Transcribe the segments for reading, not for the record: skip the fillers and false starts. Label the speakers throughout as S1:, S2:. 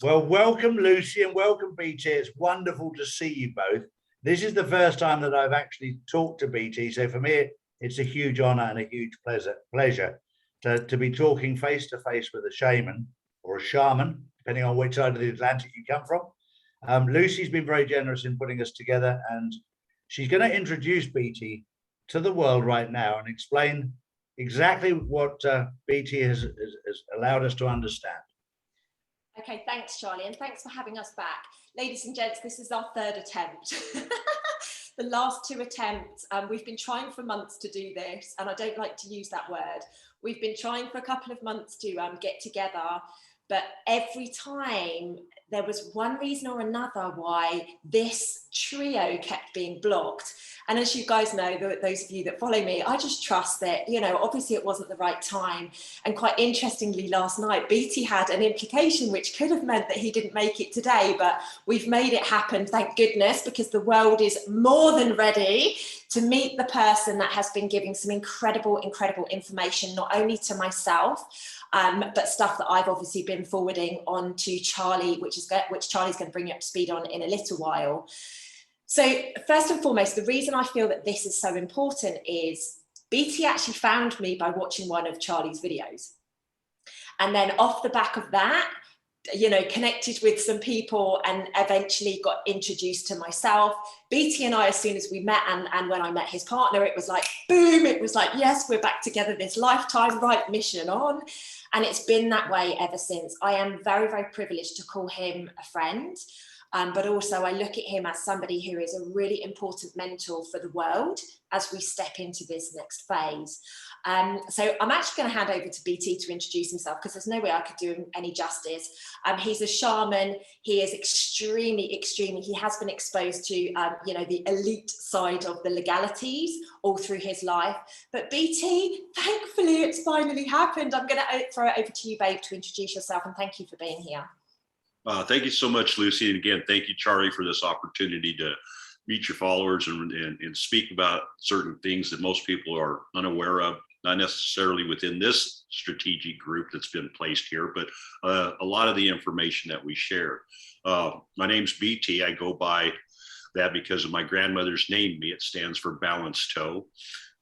S1: Well, welcome, Lucy, and welcome, BT. It's wonderful to see you both. This is the first time that I've actually talked to BT, so for me, it's a huge honor and a huge pleasure to be talking face to face with a shaman or a shaman, depending on which side of the Atlantic you come from. Lucy's been very generous in putting us together, and she's going to introduce BT to the world right now and explain exactly what BT has allowed us to understand.
S2: Okay, thanks, Charlie, and thanks for having us back. Ladies and gents, this is our third attempt. The last two attempts, we've been trying for months to do this, and I don't like to use that word. We've been trying for a couple of months to get together, but every time there was one reason or another why this trio kept being blocked. And as you guys know, those of you that follow me, I just trust that, you know, obviously it wasn't the right time. And quite interestingly, last night, BT had an implication which could have meant that he didn't make it today, but we've made it happen, thank goodness, because the world is more than ready to meet the person that has been giving some incredible information, not only to myself, but stuff that I've obviously been forwarding on to Charlie, which Charlie's going to bring you up to speed on in a little while. So first and foremost, the reason I feel that this is so important is BT actually found me by watching one of Charlie's videos. And then off the back of that, you know, connected with some people and eventually got introduced to myself. BT and I, as soon as we met and when I met his partner, it was like, boom, it was like, yes, we're back together this lifetime, right, mission on. And it's been that way ever since. I am very privileged to call him a friend, but also I look at him as somebody who is a really important mentor for the world as we step into this next phase. So I'm actually going to hand over to BT to introduce himself, because there's no way I could do him any justice. He's a shaman. He is extremely, he has been exposed to, you know, the elite side of the legalities all through his life. But BT, thankfully, it's finally happened. I'm going to throw it over to you, babe, to introduce yourself, and thank you for being here.
S3: Thank you so much, Lucy. And again, thank you, Charlie, for this opportunity to meet your followers and speak about certain things that most people are unaware of, not necessarily within this strategic group that's been placed here, but a lot of the information that we share. My name's BT. I go by that because of my grandmother's named me. It stands for balanced toe.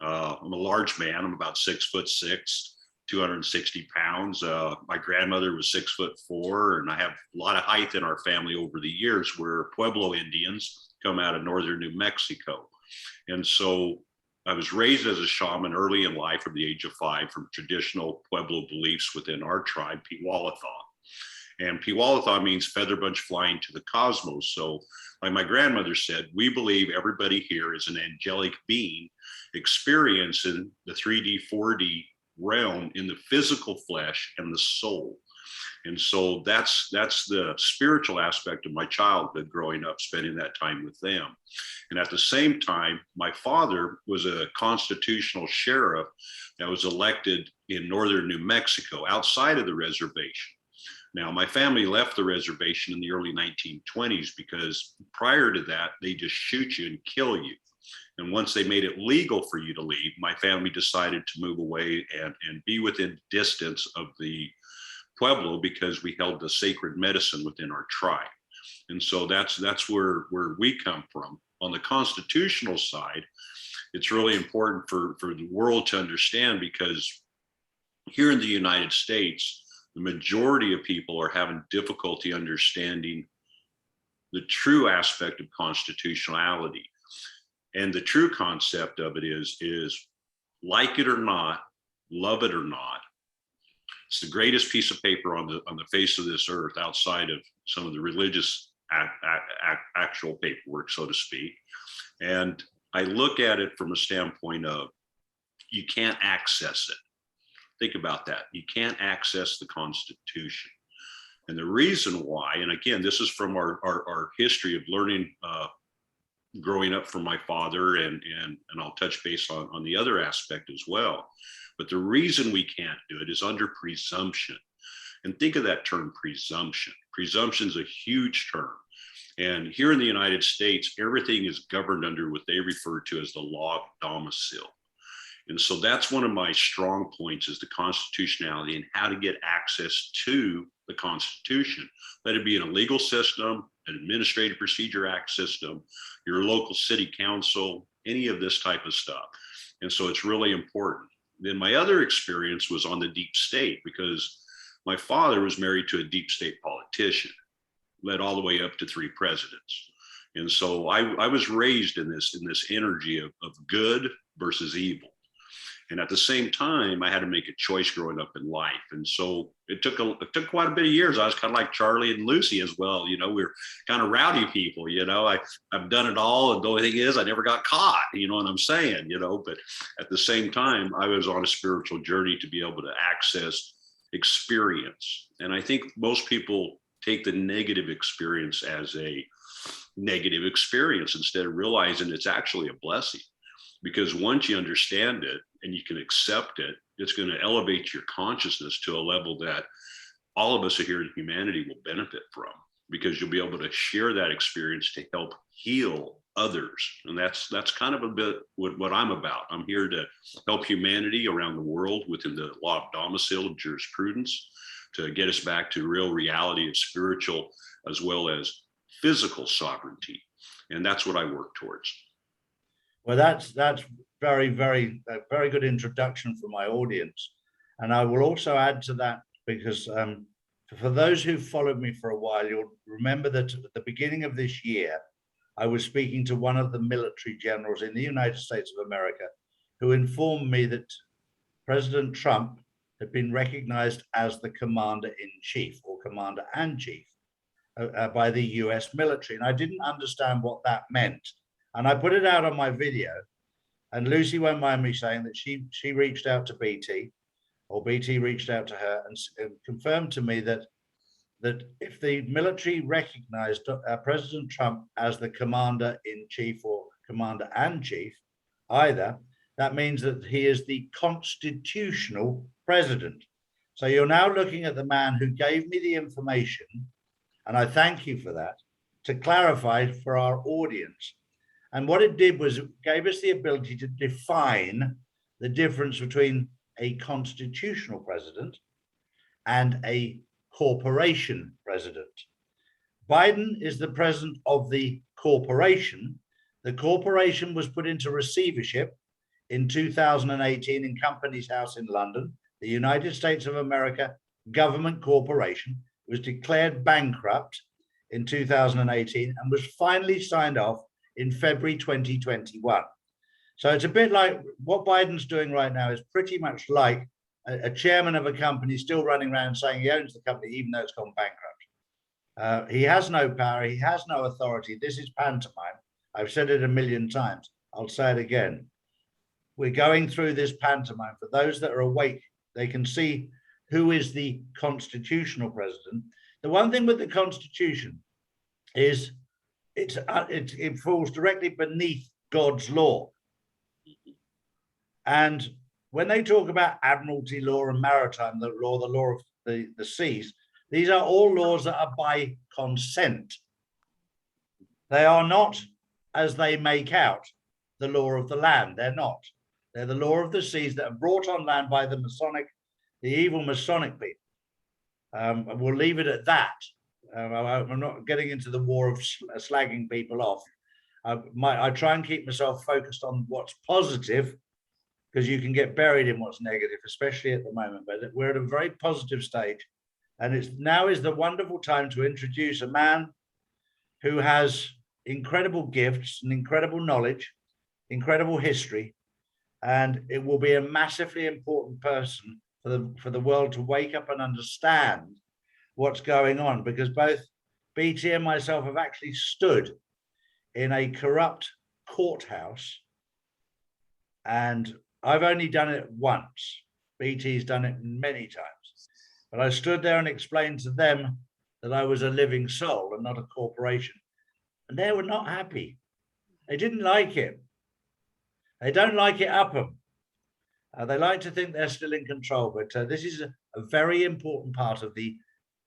S3: I'm a large man. I'm about 6'6", 260 pounds. My grandmother was 6'4", and I have a lot of height in our family over the years. We're Pueblo Indians, come out of northern New Mexico. And so I was raised as a shaman early in life from the age of 5 from traditional Pueblo beliefs within our tribe, Piwalata. And Piwalata means feather bunch flying to the cosmos. So like my grandmother said, we believe everybody here is an angelic being experiencing the 3D, 4D realm in the physical flesh and the soul. And so that's the spiritual aspect of my childhood growing up, spending that time with them. And at the same time, my father was a constitutional sheriff that was elected in northern New Mexico outside of the reservation. Now, my family left the reservation in the early 1920s because prior to that, they just shoot you and kill you. And once they made it legal for you to leave, my family decided to move away and be within distance of the Pueblo because we held the sacred medicine within our tribe. And so that's where we come from. On the constitutional side, it's really important for the world to understand, because here in the United States, the majority of people are having difficulty understanding the true aspect of constitutionality. And the true concept of it is like it or not, love it or not, it's the greatest piece of paper on the face of this earth outside of some of the religious actual paperwork, so to speak. And I look at it from a standpoint of you can't access it. Think about that. You can't access the Constitution. And the reason why, and again, this is from our history of learning, growing up from my father, and I'll touch base on the other aspect as well. But the reason we can't do it is under presumption. And think of that term, presumption. Presumption is a huge term. And here in the United States, everything is governed under what they refer to as the law of domicile. And so that's one of my strong points, is the constitutionality and how to get access to the Constitution. Let it be in a legal system, an Administrative Procedure Act system, your local city council, any of this type of stuff. And so it's really important. Then my other experience was on the deep state, because my father was married to a deep state politician, led all the way up to 3 presidents. And so I was raised in this energy of good versus evil. And at the same time, I had to make a choice growing up in life. And so it took quite a bit of years. I was kind of like Charlie and Lucy as well. You know, we're kind of rowdy people, you know, I've done it all. And the only thing is I never got caught, you know what I'm saying, you know, but at the same time, I was on a spiritual journey to be able to access experience. And I think most people take the negative experience as a negative experience instead of realizing it's actually a blessing. Because once you understand it and you can accept it, it's going to elevate your consciousness to a level that all of us here in humanity will benefit from, because you'll be able to share that experience to help heal others. And that's kind of a bit what I'm about. I'm here to help humanity around the world within the law of domicile and jurisprudence, to get us back to real reality of spiritual as well as physical sovereignty. And that's what I work towards.
S1: Well, that's very good introduction for my audience. And I will also add to that, because for those who followed me for a while, you'll remember that at the beginning of this year, I was speaking to one of the military generals in the United States of America, who informed me that President Trump had been recognized as the commander-in-chief or commander-and-chief by the US military. And I didn't understand what that meant. And I put it out on my video, and Lucy won't mind me saying that she reached out to BT, or BT reached out to her and confirmed to me that if the military recognized President Trump as the commander-in-chief or commander-and-chief, either, that means that he is the constitutional president. So you're now looking at the man who gave me the information, and I thank you for that, to clarify for our audience. And what it did was it gave us the ability to define the difference between a constitutional president and a corporation president. Biden is the president of the corporation. The corporation was put into receivership in 2018 in Companies House in London, the United States of America Government Corporation. It was declared bankrupt in 2018 and was finally signed off in February 2021. So it's a bit like what Biden's doing right now is pretty much like a chairman of a company still running around saying he owns the company, even though it's gone bankrupt. He has no power. He has no authority. This is pantomime. I've said it a million times. I'll say it again. We're going through this pantomime. For those that are awake, they can see who is the constitutional president. The one thing with the Constitution is it falls directly beneath God's law. And when they talk about admiralty law and maritime law, the law of the seas, these are all laws that are by consent. They are not, as they make out, the law of the land. They're not. They're the law of the seas that are brought on land by the evil Masonic people. We'll leave it at that. I'm not getting into the war of slagging people off. I try and keep myself focused on what's positive, because you can get buried in what's negative, especially at the moment. But we're at a very positive stage. And now is the wonderful time to introduce a man who has incredible gifts and incredible knowledge, incredible history. And it will be a massively important person for the world to wake up and understand what's going on, because both BT and myself have actually stood in a corrupt courthouse, and I've only done it once. BT's done it many times, but I stood there and explained to them that I was a living soul and not a corporation, and they were not happy. They didn't like it. They don't like it up them. They like to think they're still in control, but this is a very important part of the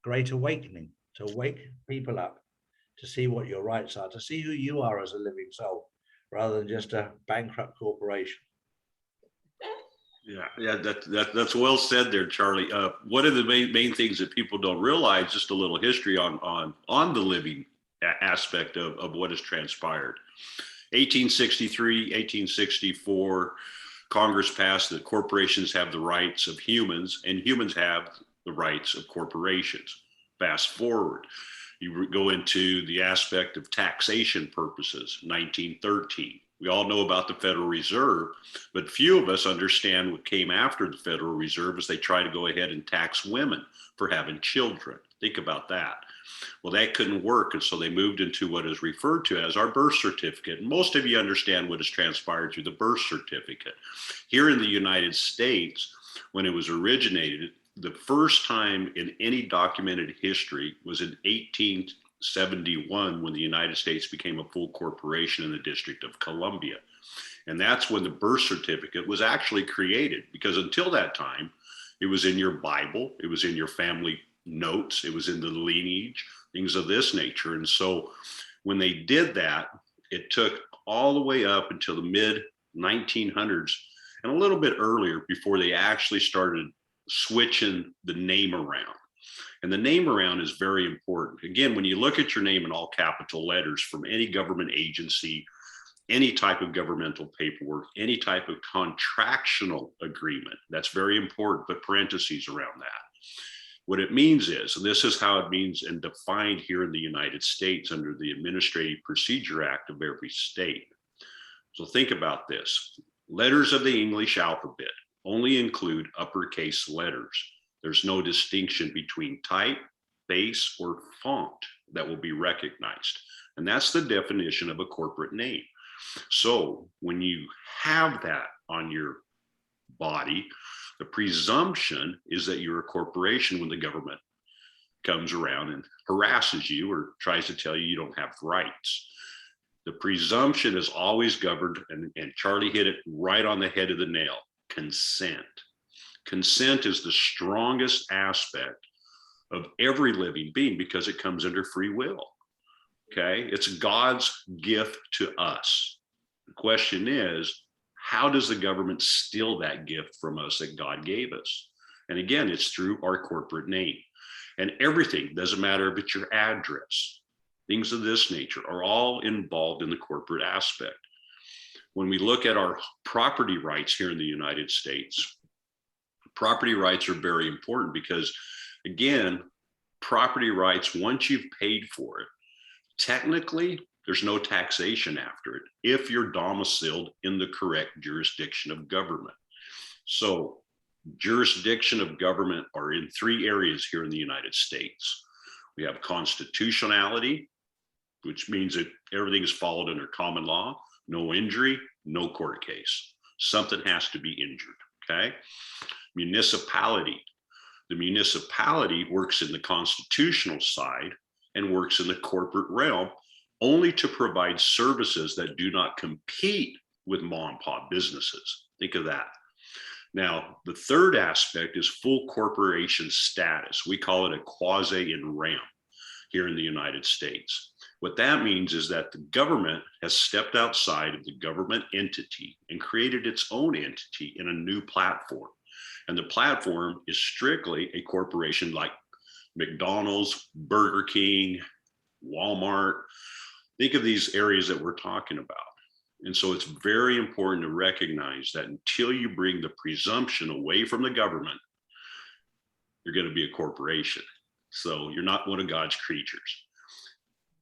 S1: Great Awakening, to wake people up, to see what your rights are, to see who you are as a living soul, rather than just a bankrupt corporation.
S3: Yeah, that's well said there, Charlie. One of the main things that people don't realize, just a little history on the living aspect of what has transpired. 1863, 1864, Congress passed that corporations have the rights of humans and humans have the rights of corporations. Fast forward, you go into the aspect of taxation purposes, 1913. We all know about the Federal Reserve, but few of us understand what came after the Federal Reserve as they try to go ahead and tax women for having children. Think about that. Well, that couldn't work, and so they moved into what is referred to as our birth certificate. And most of you understand what has transpired through the birth certificate. Here in the United States, when it was originated, the first time in any documented history was in 1871 when the United States became a full corporation in the District of Columbia. And that's when the birth certificate was actually created, because until that time, it was in your Bible, it was in your family notes, it was in the lineage, things of this nature. And so when they did that, it took all the way up until the mid 1900s and a little bit earlier before they actually started switching the name around. And the name around is very important. Again, when you look at your name in all capital letters from any government agency, any type of governmental paperwork, any type of contractual agreement, that's very important, but parentheses around that. What it means is, and this is how it means and defined here in the United States under the Administrative Procedure Act of every state. So think about this. Letters of the English alphabet only include uppercase letters. There's no distinction between type, base, or font that will be recognized. And that's the definition of a corporate name. So when you have that on your body, the presumption is that you're a corporation when the government comes around and harasses you or tries to tell you you don't have rights. The presumption is always governed, and Charlie hit it right on the head of the nail, consent. Consent is the strongest aspect of every living being because it comes under free will. Okay, it's God's gift to us. The question is, how does the government steal that gift from us that God gave us? And again, it's through our corporate name. And everything, doesn't matter if it's your address, things of this nature are all involved in the corporate aspect. When we look at our property rights here in the United States, property rights are very important because, again, property rights, once you've paid for it, technically, there's no taxation after it if you're domiciled in the correct jurisdiction of government. So jurisdiction of government are in three areas here in the United States. We have constitutionality, which means that everything is followed under common law, no injury, no court case. Something has to be injured, okay? Municipality. The municipality works in the constitutional side and works in the corporate realm only to provide services that do not compete with mom and pop businesses. Think of that. Now, the third aspect is full corporation status. We call it a quasi in rem here in the United States. What that means is that the government has stepped outside of the government entity and created its own entity in a new platform. And the platform is strictly a corporation like McDonald's, Burger King, Walmart. Think of these areas that we're talking about. And so it's very important to recognize that until you bring the presumption away from the government, you're going to be a corporation. So you're not one of God's creatures.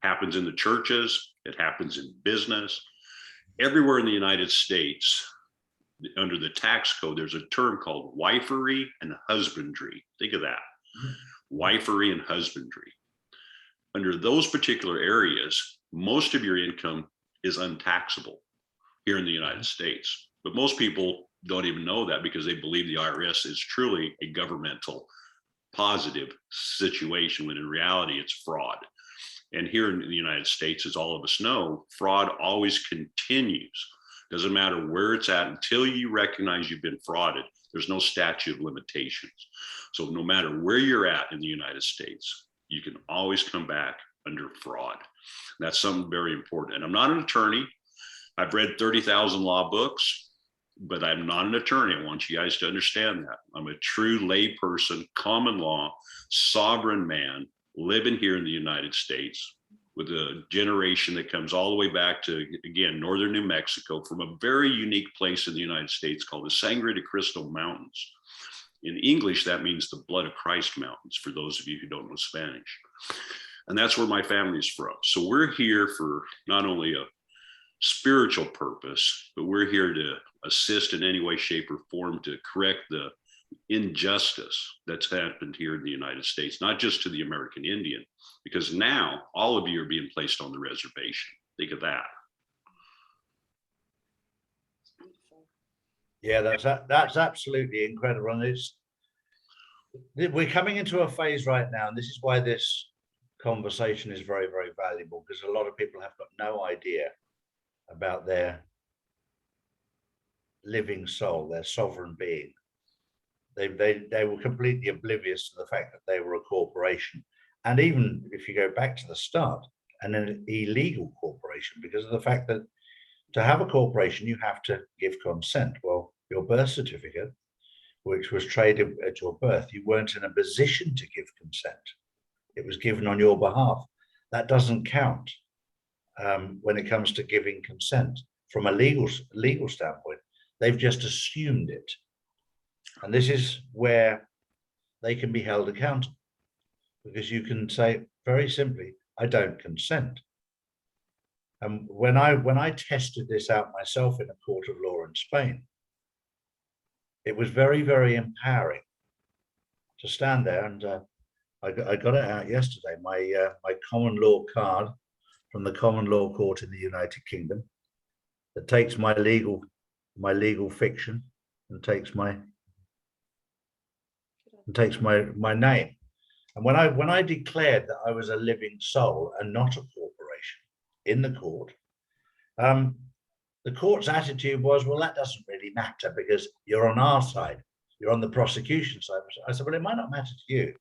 S3: It happens in the churches, it happens in business. Everywhere in the United States, under the tax code, there's a term called wifery and husbandry. Think of that. Wifery and husbandry. Under those particular areas, most of your income is untaxable here in the United States. But most people don't even know that because they believe the IRS is truly a governmental positive situation, when in reality it's fraud. And here in the United States, as all of us know, fraud always continues. Doesn't matter where it's at, until you recognize you've been frauded, there's no statute of limitations. So no matter where you're at in the United States, you can always come back under fraud. That's something very important. And I'm not an attorney. I've read 30,000 law books. but I'm not an attorney. I want you guys to understand that. I'm a true lay person, common law, sovereign man, living here in the United States with a generation that comes all the way back to, again, northern New Mexico, from a very unique place in the United States called the Sangre de Cristo Mountains. In English, that means the Blood of Christ Mountains, for those of you who don't know Spanish. And that's where my family's from. So we're here for not only a spiritual purpose, but we're here to assist in any way, shape, or form to correct the injustice that's happened here in the United States, not just to the American Indian, because now all of you are being placed on the reservation. Think of that.
S1: Yeah, that's absolutely incredible. And we're coming into a phase right now, and this is why this conversation is very, very valuable, because a lot of people have got no idea about their living soul, their sovereign being. They were completely oblivious to the fact that they were a corporation. And even if you go back to the start, an illegal corporation, because of the fact that to have a corporation, you have to give consent. Well, your birth certificate, which was traded at your birth, you weren't in a position to give consent. It was given on your behalf. That doesn't count when it comes to giving consent from a legal standpoint. They've just assumed it. And this is where they can be held accountable, because you can say very simply, I don't consent. And when I tested this out myself in a court of law in Spain, it was very, very empowering to stand there. And I got it out yesterday, my common law card from the common law court in the United Kingdom that takes my legal fiction and takes my name. And when I declared that I was a living soul and not a corporation in the court, the court's attitude was, well, that doesn't really matter because you're on our side, you're on the prosecution side. I said, well, it might not matter to you,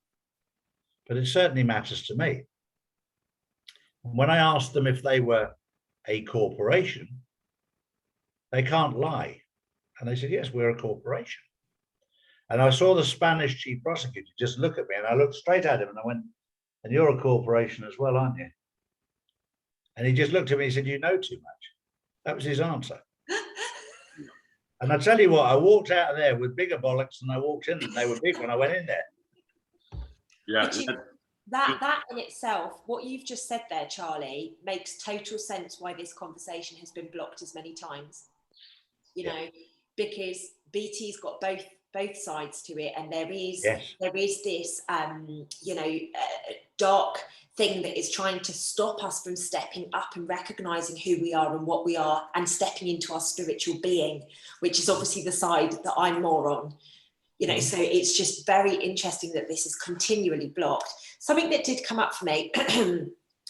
S1: but it certainly matters to me. When I asked them if they were a corporation, they can't lie. And they said, yes, we're a corporation. And I saw the Spanish chief prosecutor just look at me, and I looked straight at him and I went, and you're a corporation as well, aren't you? And he just looked at me and said, you know too much. That was his answer. And I tell you what, I walked out of there with bigger bollocks than I walked in, and they were big when I went in there.
S3: Yeah.
S2: That in itself, what you've just said there, Charlie, makes total sense why this conversation has been blocked as many times. You know, because BT's got both sides to it, and there is this dark thing that is trying to stop us from stepping up and recognizing who we are and what we are, and stepping into our spiritual being, which is obviously the side that I'm more on. You know, so it's just very interesting that this is continually blocked. Something that did come up for me,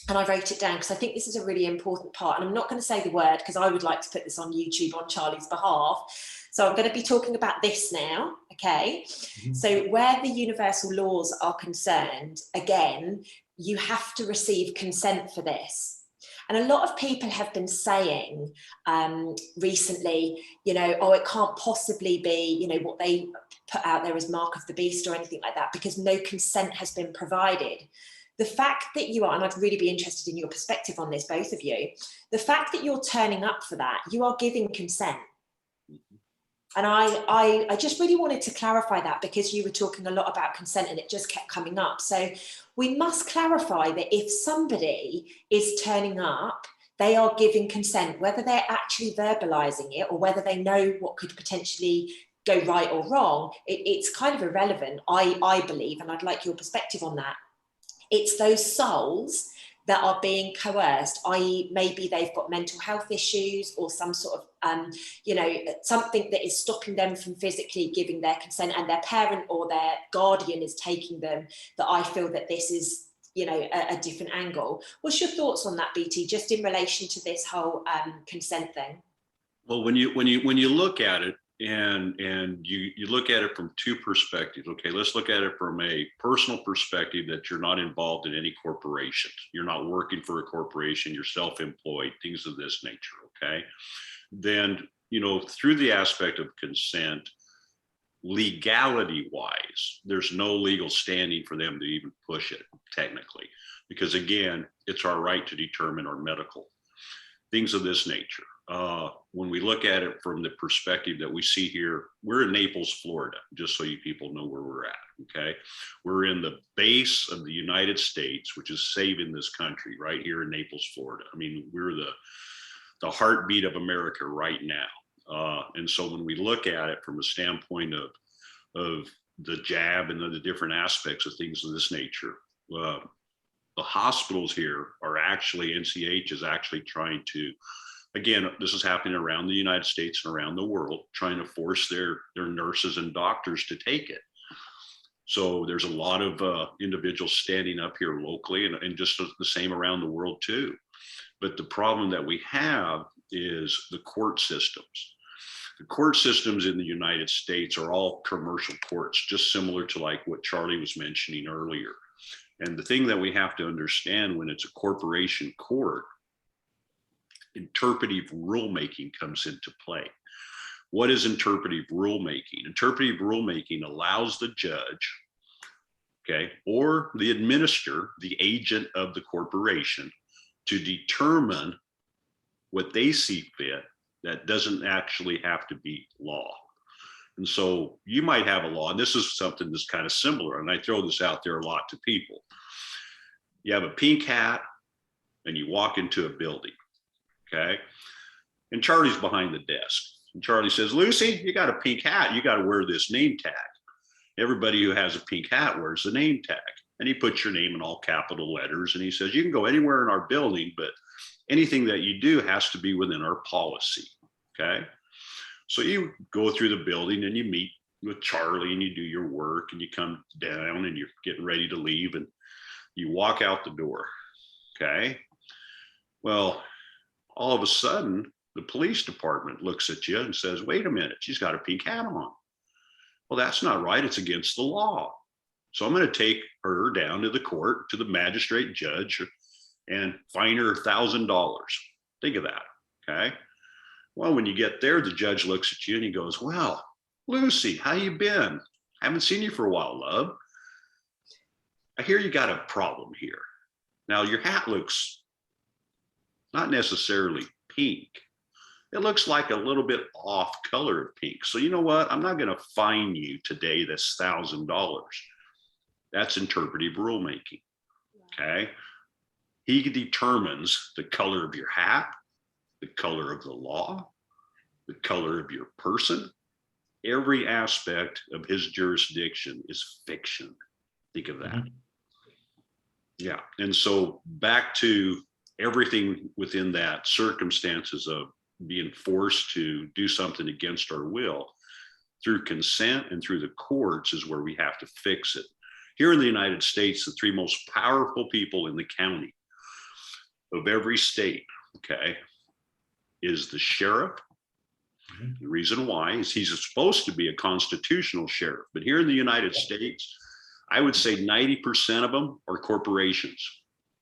S2: and I wrote it down because I think this is a really important part, and I'm not going to say the word because I would like to put this on YouTube on Charlie's behalf. So I'm going to be talking about this now, okay? So where the universal laws are concerned, again, you have to receive consent for this. And a lot of people have been saying recently, you know, oh, it can't possibly be, you know, what they put out there as mark of the beast or anything like that, because no consent has been provided. The fact that you are, and I'd really be interested in your perspective on this, both of you, the fact that you're turning up for that, you are giving consent. And I just really wanted to clarify that, because you were talking a lot about consent and it just kept coming up. So we must clarify that if somebody is turning up, they are giving consent, whether they're actually verbalizing it or whether they know what could potentially go right or wrong. It's kind of irrelevant, I believe, and I'd like your perspective on that. It's those souls that are being coerced, i.e. maybe they've got mental health issues or some sort of, something that is stopping them from physically giving their consent, and their parent or their guardian is taking them, that I feel that this is, you know, a different angle. What's your thoughts on that, BT, just in relation to this whole consent thing?
S3: Well, when you look at it, and you look at it from two perspectives. Okay, let's look at it from a personal perspective, that you're not involved in any corporation. You're not working for a corporation, you're self-employed, things of this nature, okay? Then through the aspect of consent, legality wise, there's no legal standing for them to even push it technically, because again, it's our right to determine our medical things of this nature. When we look at it from the perspective that we see here, we're in Naples, Florida, just so you people know where we're at, okay? We're in the base of the United States, which is saving this country right here in Naples, Florida. I mean, we're the heartbeat of America right now. And so when we look at it from a standpoint of the jab and the different aspects of things of this nature, the hospitals here are actually, NCH is actually trying to, again, this is happening around the United States and around the world, trying to force their nurses and doctors to take it. So there's a lot of individuals standing up here locally and just the same around the world too. But the problem that we have is the court systems. The court systems in the United States are all commercial courts, just similar to like what Charlie was mentioning earlier. And the thing that we have to understand when it's a corporation court, interpretive rulemaking comes into play. What is interpretive rulemaking? Interpretive rulemaking allows the judge, okay, or the administrator, the agent of the corporation, to determine what they see fit that doesn't actually have to be law. And so you might have a law, and this is something that's kind of similar, and I throw this out there a lot to people. You have a pink hat and you walk into a building, okay? And Charlie's behind the desk. And Charlie says, Lucy, you got a pink hat. You got to wear this name tag. Everybody who has a pink hat wears the name tag. And he puts your name in all capital letters. And he says, you can go anywhere in our building, but anything that you do has to be within our policy, okay? So you go through the building and you meet with Charlie and you do your work and you come down and you're getting ready to leave and you walk out the door, okay? Well, all of a sudden, the police department looks at you and says, wait a minute, she's got a pink hat on. Well, that's not right, it's against the law. So I'm gonna take her down to the court, to the magistrate judge, and fine her $1,000. Think of that, okay? Well, when you get there, the judge looks at you and he goes, well, Lucy, how you been? Haven't seen you for a while, love. I hear you got a problem here. Now your hat looks not necessarily pink. It looks like a little bit off color of pink. So you know what? I'm not gonna fine you today this $1,000. That's interpretive rulemaking, okay? He determines the color of your hat, the color of the law, the color of your person. Every aspect of his jurisdiction is fiction. Think of that. Mm-hmm. Yeah, and so back to everything within that circumstances of being forced to do something against our will through consent and through the courts is where we have to fix it. Here in the United States, the three most powerful people in the county of every state, okay, is the sheriff. Mm-hmm. The reason why is he's supposed to be a constitutional sheriff, but here in the United States, I would say 90% of them are corporations.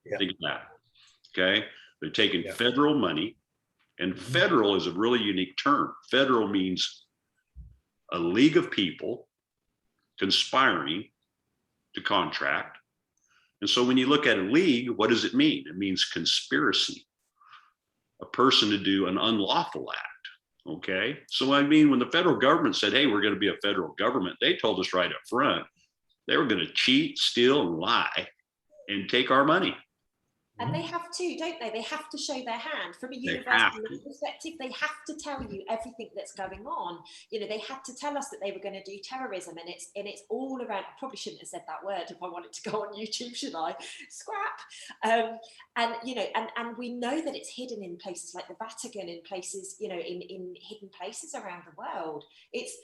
S3: Yeah. Think of that, okay? They're taking federal money, and federal is a really unique term. Federal means a league of people conspiring to contract. And so when you look at a league, what does it mean? It means conspiracy, a person to do an unlawful act, okay? So I mean, when the federal government said, hey, we're gonna be a federal government, they told us right up front, they were gonna cheat, steal, and lie, and take our money.
S2: And they have to, don't they? They have to show their hand. From a university perspective, they have to tell you everything that's going on. You know, they had to tell us that they were going to do terrorism, and it's all around. I probably shouldn't have said that word if I wanted to go on YouTube, should I? Scrap. And you know, and we know that it's hidden in places like the Vatican, in places, you know, in hidden places around the world. It's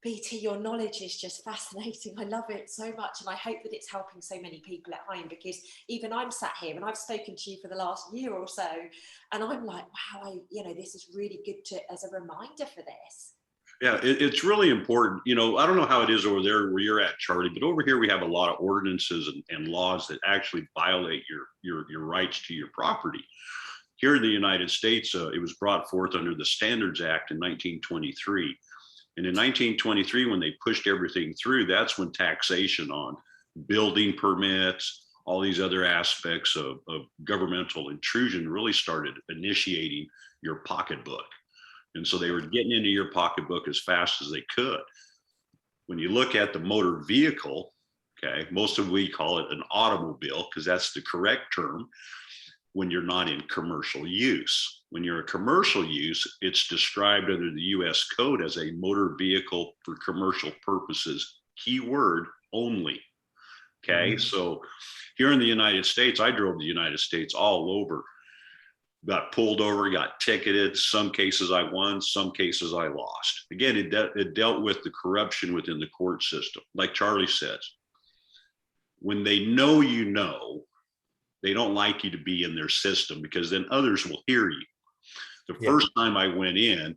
S2: BT, your knowledge is just fascinating. I love it so much. And I hope that it's helping so many people at home, because even I'm sat here and I've spoken to you for the last year or so, and I'm like, wow, you know, this is really good as a reminder for this.
S3: Yeah, it's really important. You know, I don't know how it is over there where you're at, Charlie, but over here we have a lot of ordinances and laws that actually violate your rights to your property. Here in the United States, it was brought forth under the Standards Act in 1923. And in 1923, when they pushed everything through, that's when taxation on building permits, all these other aspects of governmental intrusion really started initiating your pocketbook. And so they were getting into your pocketbook as fast as they could. When you look at the motor vehicle, okay, most of we call it an automobile because that's the correct term when you're not in commercial use. When you're in commercial use, it's described under the US code as a motor vehicle for commercial purposes, keyword only. Okay, so here in the United States, I drove the United States all over, got pulled over, got ticketed. Some cases I won, some cases I lost. Again, it dealt with the corruption within the court system. Like Charlie says, when they know you know, they don't like you to be in their system because then others will hear you. The first time I went in,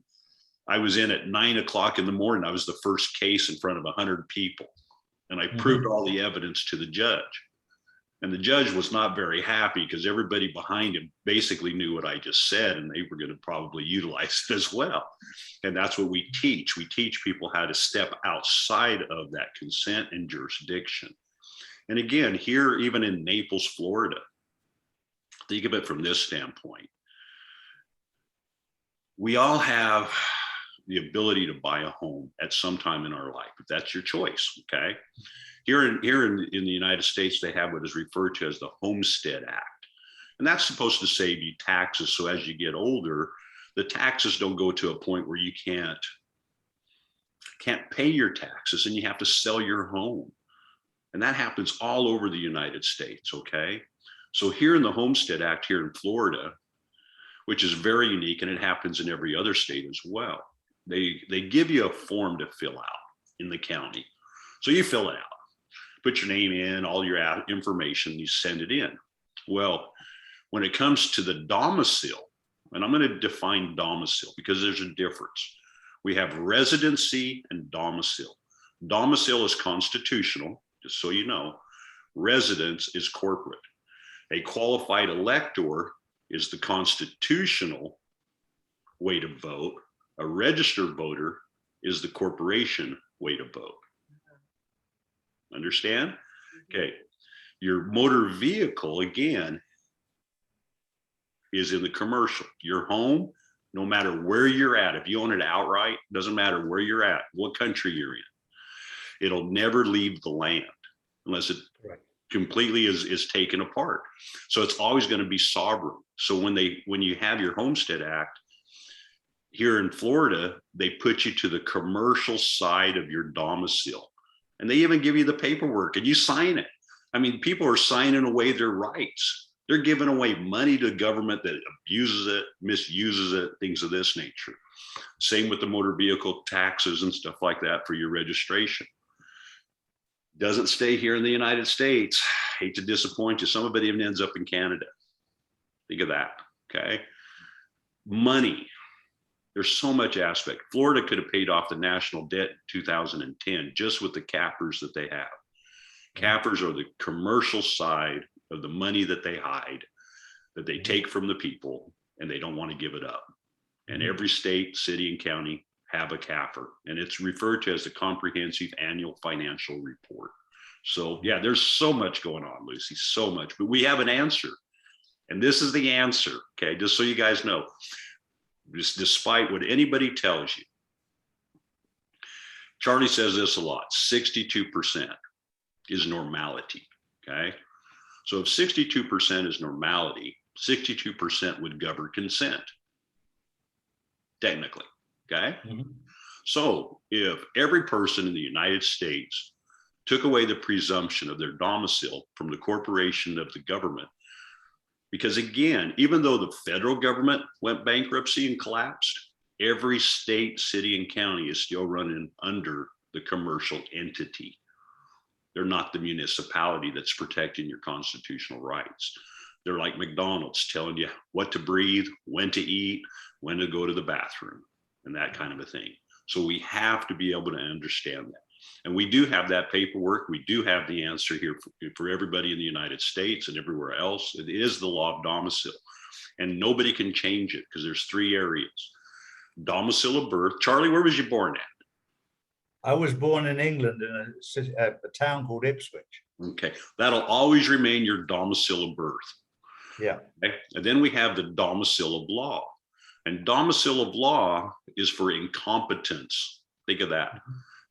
S3: I was in at 9 o'clock in the morning. I was the first case in front of 100 people. And I proved all the evidence to the judge. And the judge was not very happy because everybody behind him basically knew what I just said, and they were going to probably utilize it as well. And that's what we teach. We teach people how to step outside of that consent and jurisdiction. And again, here, even in Naples, Florida, think of it from this standpoint. We all have the ability to buy a home at some time in our life, if that's your choice, okay? Here in the United States, they have what is referred to as the Homestead Act. And that's supposed to save you taxes. So as you get older, the taxes don't go to a point where you can't pay your taxes and you have to sell your home. And that happens all over the United States, okay? So here in the Homestead Act here in Florida, which is very unique, and it happens in every other state as well, they give you a form to fill out in the county. So you fill it out, put your name in, all your information, you send it in. Well, when it comes to the domicile, and I'm going to define domicile because there's a difference. We have residency and domicile. Domicile is constitutional, just so you know. Residence is corporate. A qualified elector is the constitutional way to vote. A registered voter is the corporation way to vote. Understand? Okay. Your motor vehicle, again, is in the commercial. Your home, no matter where you're at, if you own it outright, doesn't matter where you're at, what country you're in, it'll never leave the land unless it completely is taken apart. So it's always going to be sovereign. So when you have your Homestead Act here in Florida, they put you to the commercial side of your domicile, and they even give you the paperwork and you sign it. I mean, people are signing away their rights. They're giving away money to government that abuses it, misuses it, things of this nature. Same with the motor vehicle taxes and stuff like that for your registration. Doesn't stay here in the United States. Hate to disappoint you. Some of it even ends up in Canada. Think of that, okay? Money. There's so much aspect. Florida could have paid off the national debt in 2010 just with the cappers that they have. Cappers are the commercial side of the money that they hide, that they take from the people, and they don't want to give it up. And every state, city, and county have a CAFR, and it's referred to as the Comprehensive Annual Financial Report. So yeah, there's so much going on, Lucy, so much, but we have an answer. And this is the answer, okay? Just so you guys know, despite what anybody tells you, Charlie says this a lot, 62% is normality, okay? So if 62% is normality, 62% would govern consent, technically. Okay. So if every person in the United States took away the presumption of their domicile from the corporation of the government, because again, even though the federal government went bankruptcy and collapsed, every state, city, and county is still running under the commercial entity. They're not the municipality that's protecting your constitutional rights. They're like McDonald's telling you what to breathe, when to eat, when to go to the bathroom, and that kind of a thing. So we have to be able to understand that. And we do have that paperwork. We do have the answer here for everybody in the United States and everywhere else. It is the law of domicile. And nobody can change it because there's 3 areas. Domicile of birth. Charlie, where was you born at?
S1: I was born in England in a town called Ipswich.
S3: Okay, that'll always remain your domicile of birth.
S1: Yeah.
S3: Okay? And then we have the domicile of law. And domicile of law is for incompetence. Think of that.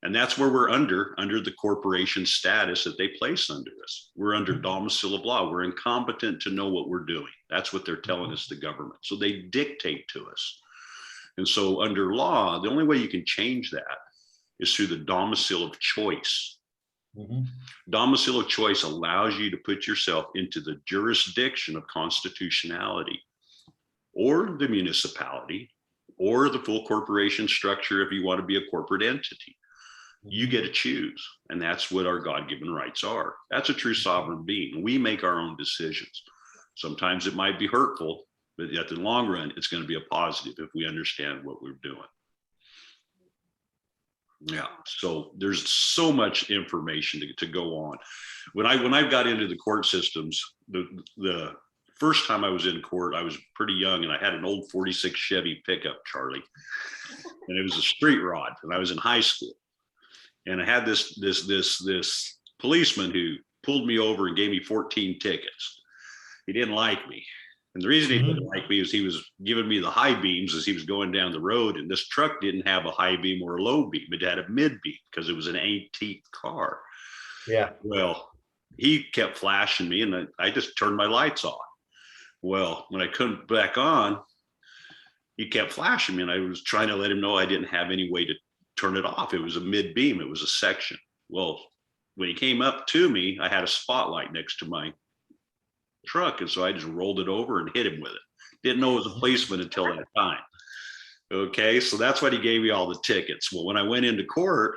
S3: And that's where we're under the corporation status that they place under us. We're under domicile of law. We're incompetent to know what we're doing. That's what they're telling us, the government. So they dictate to us. And so under law, the only way you can change that is through the domicile of choice. Domicile of choice allows you to put yourself into the jurisdiction of constitutionality, or the municipality, or the full corporation structure if you want to be a corporate entity. You get to choose, and that's what our God-given rights are. That's a true sovereign being. We make our own decisions. Sometimes it might be hurtful, but at the long run, it's going to be a positive if we understand what we're doing. Yeah, so there's so much information to go on. When I got into the court systems, the first time I was in court, I was pretty young, and I had an old 46 Chevy pickup, Charlie, and it was a street rod, and I was in high school, and I had this policeman who pulled me over and gave me 14 tickets. He didn't like me. And the reason he didn't like me is he was giving me the high beams as he was going down the road. And this truck didn't have a high beam or a low beam. It had a mid beam because it was an antique car.
S1: Yeah.
S3: Well, he kept flashing me, and I just turned my lights on. Well, when I couldn't back on, he kept flashing me, and I was trying to let him know I didn't have any way to turn it off. It was a mid beam. It was a section. Well, when he came up to me, I had a spotlight next to my truck, and so I just rolled it over and hit him with it. Didn't know it was a policeman until that time. Okay, so that's why he gave me all the tickets. Well, when I went into court,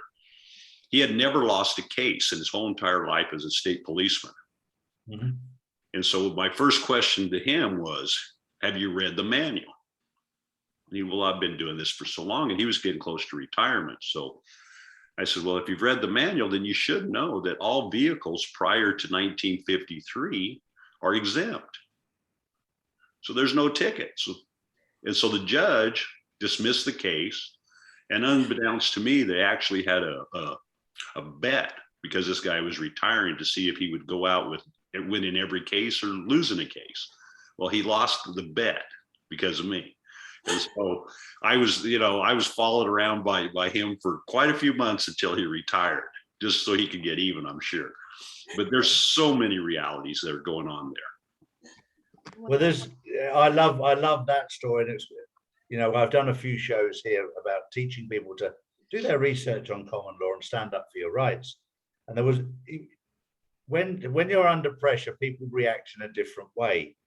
S3: he had never lost a case in his whole entire life as a state policeman. And so my first question to him was, have you read the manual? And he, well, I've been doing this for so long, and he was getting close to retirement. So I said, well, if you've read the manual, then you should know that all vehicles prior to 1953 are exempt. So there's no tickets. And so the judge dismissed the case, and unbeknownst to me, they actually had a bet, because this guy was retiring, to see if he would go out with winning every case or losing a case. Well, he lost the bet because of me. And so I was followed around by him for quite a few months until he retired, just so he could get even, I'm sure. But there's so many realities that are going on there.
S1: Well, I love that story. And it's, I've done a few shows here about teaching people to do their research on common law and stand up for your rights. And there was, when you're under pressure, people react in a different way.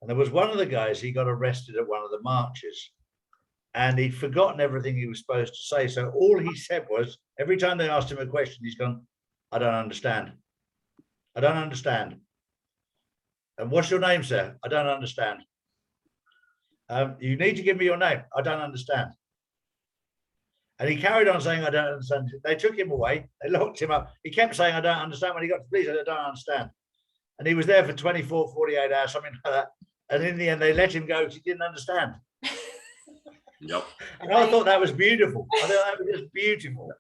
S1: And there was one of the guys, he got arrested at one of the marches, and he'd forgotten everything he was supposed to say. So all he said was, every time they asked him a question, he's gone, I don't understand. I don't understand. And what's your name, sir? I don't understand. You need to give me your name. I don't understand. And he carried on saying, I don't understand. They took him away. They locked him up. He kept saying, I don't understand. When he got to police, I don't understand. And he was there for 24, 48 hours, something like that. And in the end, they let him go because he didn't understand.
S3: Yep.
S1: And I thought that was beautiful. I thought that was just beautiful.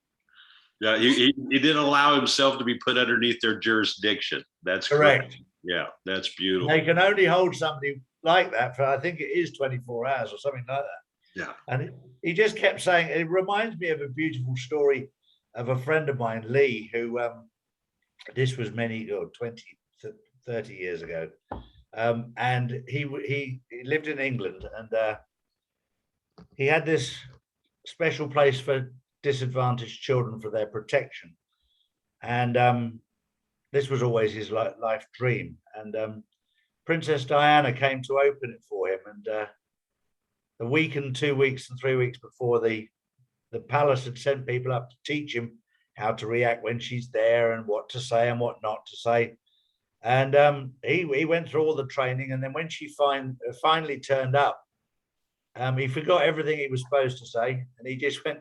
S3: Yeah, he didn't allow himself to be put underneath their jurisdiction. That's
S1: correct.
S3: Yeah, that's beautiful.
S1: They can only hold somebody like that for, I think it is 24 hours or something like that.
S3: Yeah.
S1: And he just kept saying, it reminds me of a beautiful story of a friend of mine, Lee, who this was 20, 30 years ago. And he lived in England, and he had this special place for disadvantaged children for their protection. And this was always his life dream. And Princess Diana came to open it for him. And a week and 2 weeks and 3 weeks before, the palace had sent people up to teach him how to react when she's there and what to say and what not to say. And he went through all the training. And then when she finally turned up, he forgot everything he was supposed to say. And he just went,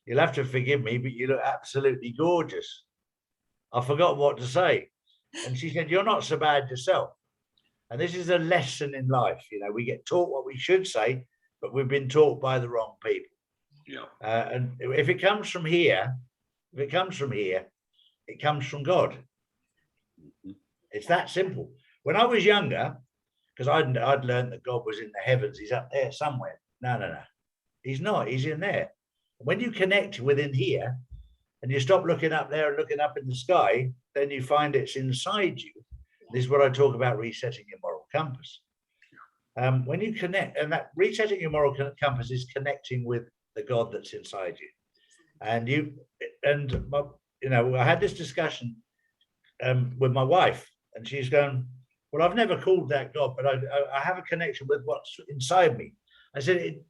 S1: you'll have to forgive me, but you look absolutely gorgeous. I forgot what to say. And she said, you're not so bad yourself. And this is a lesson in life. You know, we get taught what we should say, but we've been taught by the wrong people.
S3: Yeah.
S1: And if it comes from here, it comes from God. It's that simple. When I was younger, because I'd learned that God was in the heavens, he's up there somewhere. No. He's not, he's in there. When you connect within here and you stop looking up there and looking up in the sky, then you find it's inside you. This is what I talk about, resetting your moral compass. When you connect, and that resetting your moral compass is connecting with the God that's inside you. And I had this discussion with my wife, and she's going, well, I've never called that God, but I have a connection with what's inside me. I said,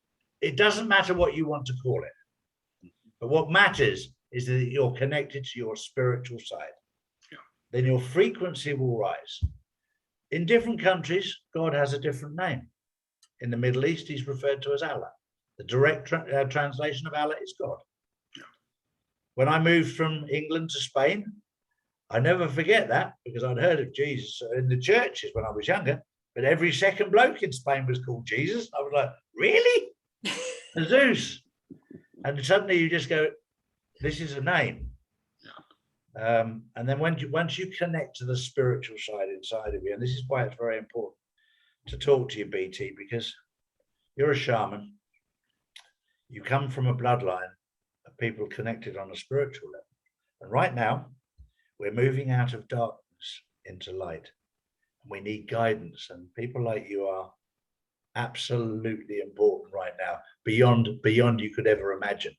S1: it doesn't matter what you want to call it, but what matters is that you're connected to your spiritual side. Yeah. Then your frequency will rise. In different countries, God has a different name. In the Middle East, he's referred to as Allah. The direct translation of Allah is God. Yeah. When I moved from England to Spain, I never forget that, because I'd heard of Jesus in the churches when I was younger, but every second bloke in Spain was called Jesus. I was like, really? Zeus. And suddenly you just go, this is a name. Yeah. And then once you connect to the spiritual side inside of you, and this is why it's very important to talk to you, BT, because you're a shaman. You come from a bloodline of people connected on a spiritual level. And right now, we're moving out of darkness into light. And we need guidance. And people like you are absolutely important right now, beyond you could ever imagine.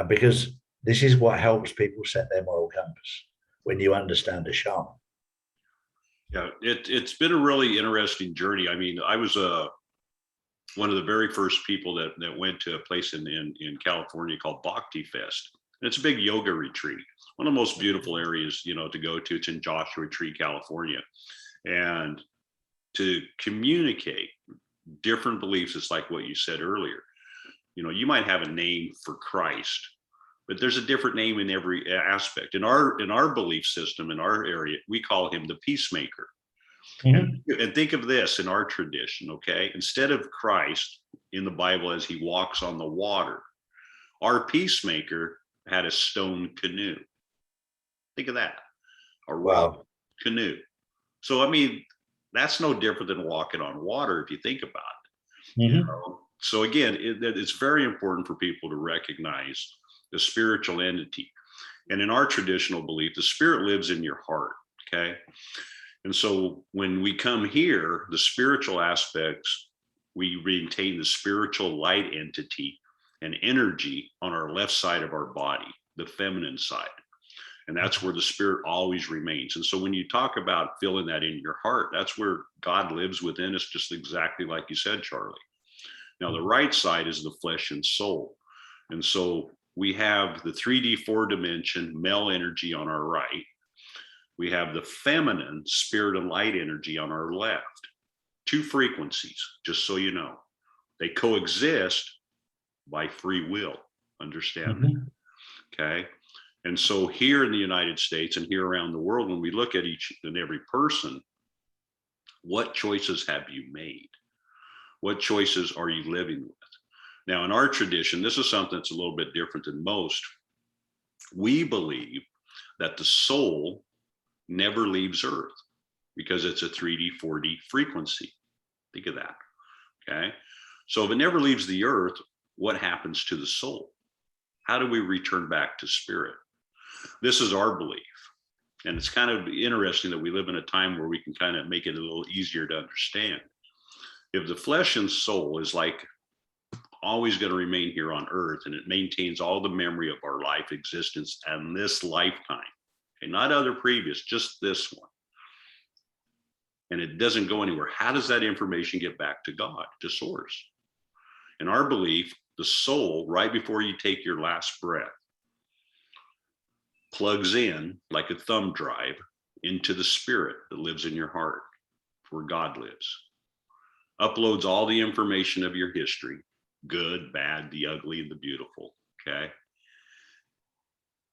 S1: Because this is what helps people set their moral compass, when you understand a shaman.
S3: Yeah, it's been a really interesting journey. I mean, I was one of the very first people that went to a place in California called Bhakti Fest. And it's a big yoga retreat, one of the most beautiful areas, to go to. It's in Joshua Tree, California. And to communicate different beliefs, it's like what you said earlier. You might have a name for Christ, but there's a different name in every aspect. In our belief system, in our area, we call him the peacemaker. Mm-hmm. And think of this in our tradition, okay? Instead of Christ in the Bible as he walks on the water, our peacemaker had a stone canoe. Think of that, a rock canoe. So, I mean, that's no different than walking on water if you think about it. Mm-hmm. So again, it's very important for people to recognize the spiritual entity. And in our traditional belief, the spirit lives in your heart, okay? And so when we come here, the spiritual aspects, we maintain the spiritual light entity and energy on our left side of our body, the feminine side. And that's where the spirit always remains. And so when you talk about feeling that in your heart, that's where God lives within us, just exactly like you said, Charlie. Now, the right side is the flesh and soul. And so we have the 3D 4-dimension male energy on our right. We have the feminine spirit and light energy on our left. Two frequencies, just so you know. They coexist by free will. Understand that? Okay. And so here in the United States and here around the world, when we look at each and every person, what choices have you made? What choices are you living with? Now, in our tradition, this is something that's a little bit different than most. We believe that the soul never leaves Earth because it's a 3D, 4D frequency. Think of that, okay? So if it never leaves the Earth, what happens to the soul? How do we return back to spirit? This is our belief. And it's kind of interesting that we live in a time where we can kind of make it a little easier to understand. If the flesh and soul is like always going to remain here on Earth, and it maintains all the memory of our life existence and this lifetime, okay, not other previous, just this one, and it doesn't go anywhere, how does that information get back to God, to source? In our belief, the soul, right before you take your last breath, plugs in like a thumb drive into the spirit that lives in your heart, where God lives. Uploads all the information of your history, good, bad, the ugly, and the beautiful, okay?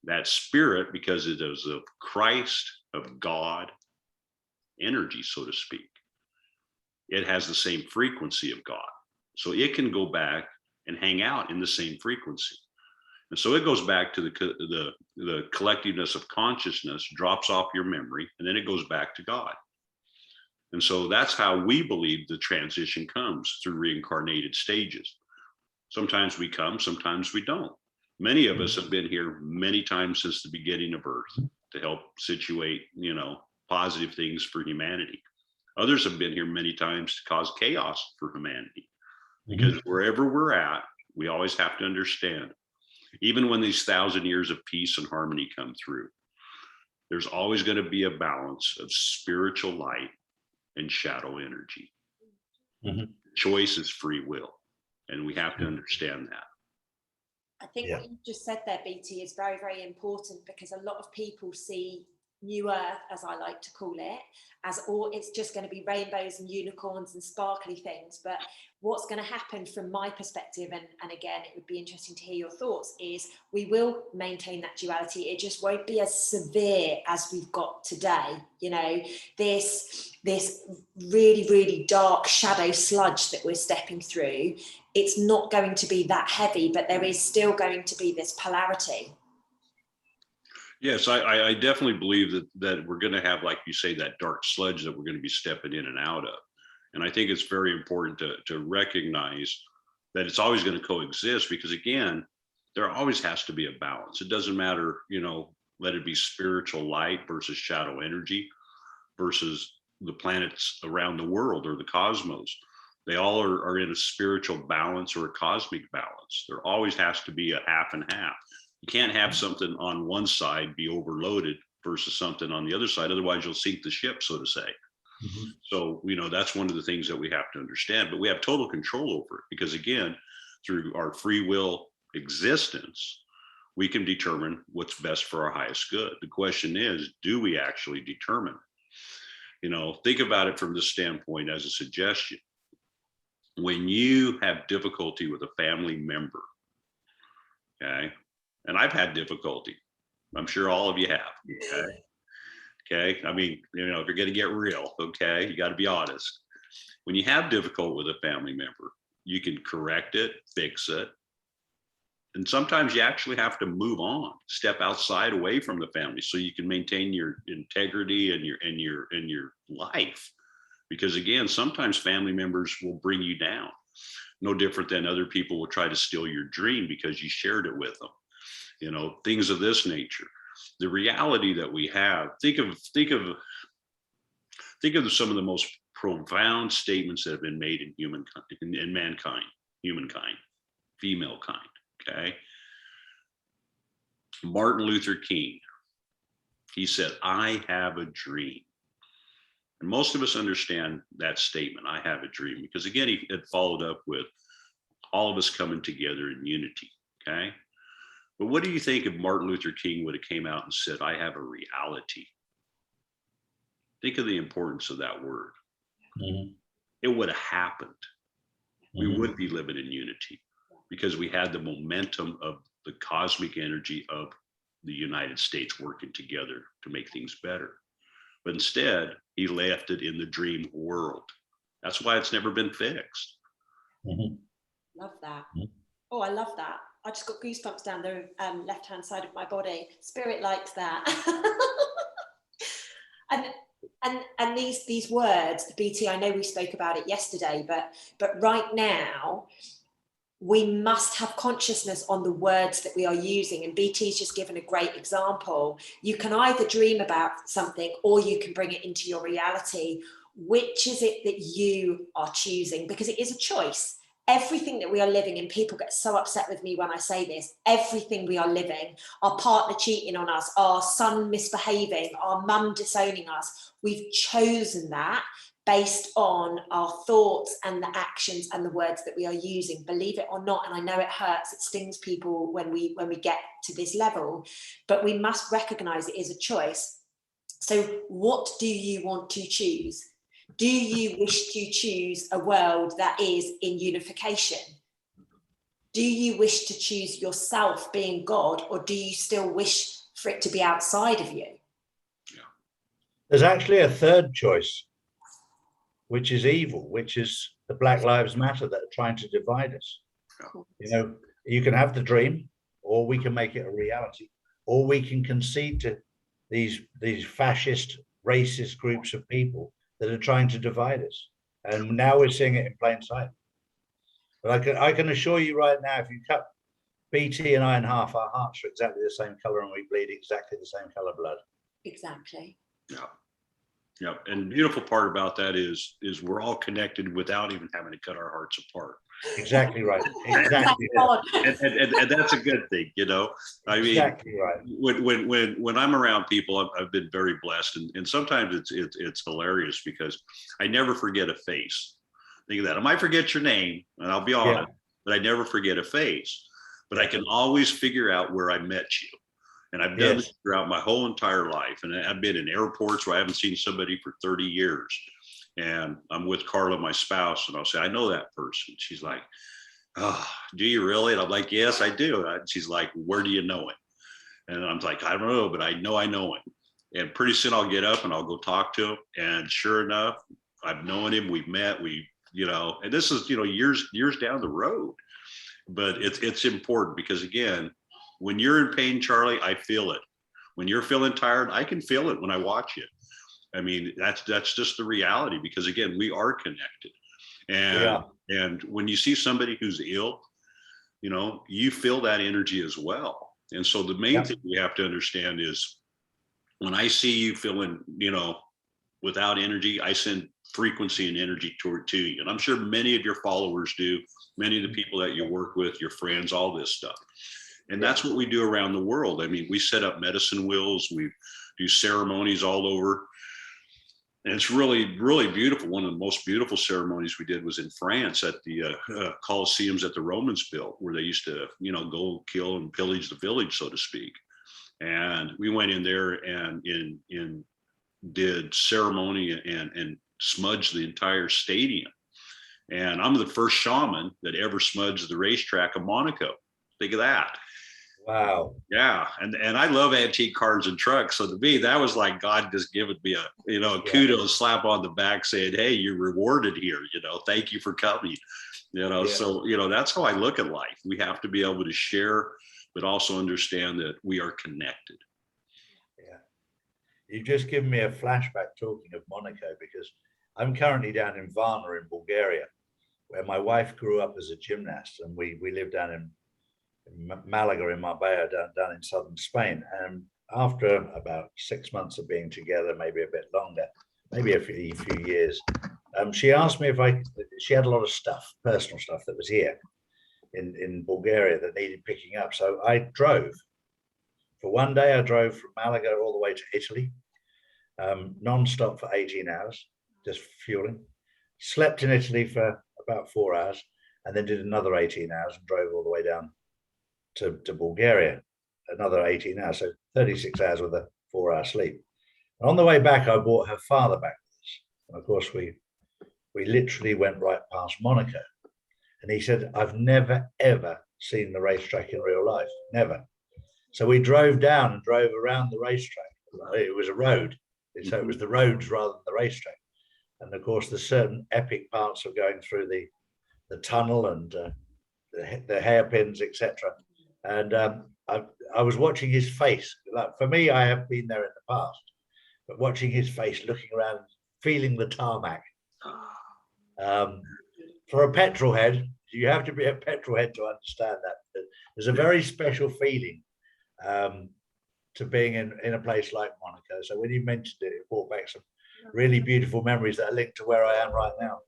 S3: that spirit, because it is of Christ, of God, energy, so to speak, it has the same frequency of God. So it can go back and hang out in the same frequency. And so it goes back to the collectiveness of consciousness, drops off your memory, and then it goes back to God. And so that's how we believe the transition comes, through reincarnated stages. Sometimes we come, sometimes we don't. Many of us have been here many times since the beginning of Earth to help situate, positive things for humanity. Others have been here many times to cause chaos for humanity. Because wherever we're at, we always have to understand, even when these 1,000 years of peace and harmony come through, there's always going to be a balance of spiritual light and shadow energy. Choice is free will, and we have to understand that.
S2: I think what you just said there, BT, is very, very important, because a lot of people see New Earth, as I like to call it, as all it's just going to be rainbows and unicorns and sparkly things. But what's going to happen from my perspective, and again, it would be interesting to hear your thoughts, is we will maintain that duality. It just won't be as severe as we've got today. This really, really dark shadow sludge that we're stepping through, it's not going to be that heavy, but there is still going to be this polarity.
S3: Yes, I definitely believe that we're going to have, like you say, that dark sludge that we're going to be stepping in and out of. And I think it's very important to recognize that it's always going to coexist, because again, there always has to be a balance. It doesn't matter, let it be spiritual light versus shadow energy versus the planets around the world or the cosmos. They all are in a spiritual balance or a cosmic balance. There always has to be a half and half. You can't have something on one side be overloaded versus something on the other side. Otherwise, you'll sink the ship, so to say. So, that's one of the things that we have to understand, but we have total control over it, because again, through our free will existence, we can determine what's best for our highest good. The question is, do we actually determine? Think about it from this standpoint as a suggestion. When you have difficulty with a family member, okay, and I've had difficulty, I'm sure all of you have, okay. I mean, if you're going to get real, okay, you got to be honest. When you have difficulty with a family member, you can correct it, fix it. And sometimes you actually have to move on, step outside, away from the family, so you can maintain your integrity and your life. Because again, sometimes family members will bring you down, no different than other people will try to steal your dream because you shared it with them. Things of this nature. The reality that we have, think of some of the most profound statements that have been made in mankind, humankind, female kind. Okay. Martin Luther King, he said, "I have a dream." And most of us understand that statement, "I have a dream," because again, he had followed up with all of us coming together in unity. Okay. But what do you think if Martin Luther King would have came out and said, "I have a reality"? Think of the importance of that word. It would have happened. We would be living in unity, because we had the momentum of the cosmic energy of the United States working together to make things better. But instead, he left it in the dream world. That's why it's never been fixed.
S2: Love that. Oh, I love that. I just got goosebumps down the left-hand side of my body. Spirit likes that. and these words, BT, I know we spoke about it yesterday, but right now, we must have consciousness on the words that we are using. And BT's just given a great example. You can either dream about something or you can bring it into your reality. Which is it that you are choosing? Because it is a choice. Everything that we are living, and people get so upset with me when I say this, everything we are living, our partner cheating on us, our son misbehaving, our mum disowning us, we've chosen that based on our thoughts and the actions and the words that we are using, believe it or not. And I know it hurts, it stings people when we get to this level, but we must recognize it is a choice. So what do you want to choose? Do you wish to choose a world that is in unification? do you wish to choose yourself being God, or do you still wish for it to be outside of you?
S1: There's actually a third choice, which is evil, which is the Black Lives Matter that are trying to divide us. You know, you can have the dream, or we can make it a reality, or we can concede to these fascist, racist groups of people that are trying to divide us. And now we're seeing it in plain sight. But I can assure you right now, if you cut BT and I in half, our hearts are exactly the same color and we bleed exactly the same color blood.
S2: Exactly.
S3: Yeah. Yeah. And the beautiful part about that is we're all connected without even having to cut our hearts apart.
S1: Exactly right. Exactly.
S3: And that's a good thing, you know. I mean,
S1: exactly right.
S3: When I'm around people, I've been very blessed, and sometimes it's hilarious because I never forget a face. Think of that. I might forget your name, and I'll be honest, but I never forget a face. But I can always figure out where I met you. And I've done this throughout my whole entire life. And I've been in airports where I haven't seen somebody for 30 years. And I'm with Carla, my spouse, and I'll say, I know that person. She's like, oh, do you really? And I'm like, yes, I do. And she's like, where do you know him? And I'm like, I don't know, but I know him. And pretty soon I'll get up and I'll go talk to him. And sure enough, I've known him. We've met. And this is, years down the road. But it's important because, again, when you're in pain, Charlie, I feel it. When you're feeling tired, I can feel it when I watch you. I mean, that's just the reality because, again, we are connected. And when you see somebody who's ill, you feel that energy as well. And so the main thing we have to understand is when I see you feeling, without energy, I send frequency and energy to you. And I'm sure many of your followers do, many of the people that you work with, your friends, all this stuff. And that's what we do around the world. I mean, we set up medicine wheels, we do ceremonies all over. And it's really, really beautiful. One of the most beautiful ceremonies we did was in France at the Colosseums that the Romans built, where they used to, go kill and pillage the village, so to speak. And we went in there and did ceremony and smudged the entire stadium. And I'm the first shaman that ever smudged the racetrack of Monaco. Think of that.
S1: Wow.
S3: Yeah. And I love antique cars and trucks. So to me, that was like God just giving me a kudos slap on the back saying, hey, you're rewarded here. Thank you for coming. So, that's how I look at life. We have to be able to share, but also understand that we are connected.
S1: Yeah. You've just given me a flashback talking of Monaco because I'm currently down in Varna in Bulgaria, where my wife grew up as a gymnast, and we live down in Malaga in Marbella, down in southern Spain. And after about 6 months of being together, maybe a bit longer, maybe a few years, she asked me she had a lot of stuff, personal stuff that was here in Bulgaria that needed picking up. So I drove. For one day, I drove from Malaga all the way to Italy, non-stop for 18 hours, just fueling. Slept in Italy for about 4 hours, and then did another 18 hours and drove all the way down to Bulgaria, another 18 hours, so 36 hours with a 4-hour sleep. And on the way back, I brought her father back with us. And of course, we literally went right past Monaco. And he said, I've never, ever seen the racetrack in real life, never. So we drove down and drove around the racetrack. It was a road, so it was the roads rather than the racetrack. And of course, there's certain epic parts of going through the tunnel and the hairpins, etc. And I was watching his face. Like, for me, I have been there in the past, but watching his face, looking around, feeling the tarmac. For a petrol head, you have to be a petrol head to understand that. There's a very special feeling to being in a place like Monaco. So when you mentioned it, it brought back some really beautiful memories that are linked to where I am right now.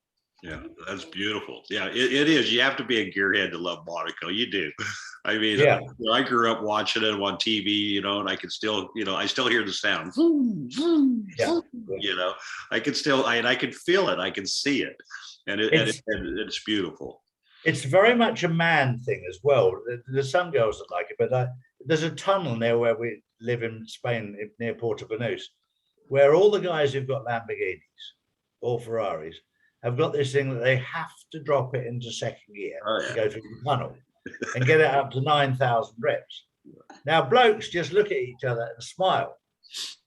S3: Yeah, that's beautiful. Yeah, it is. You have to be a gearhead to love Monaco. You do. I mean, I grew up watching it on TV, and I can still, I still hear the sound. I can still, I can feel it. I can see it. And it's beautiful.
S1: It's very much a man thing as well. There's some girls that like it, but there's a tunnel near where we live in Spain, near Porto Banús, where all the guys who've got Lamborghinis or Ferraris have got this thing that they have to drop it into second gear to go through the tunnel. and get it up to 9,000 reps. Now, blokes just look at each other and smile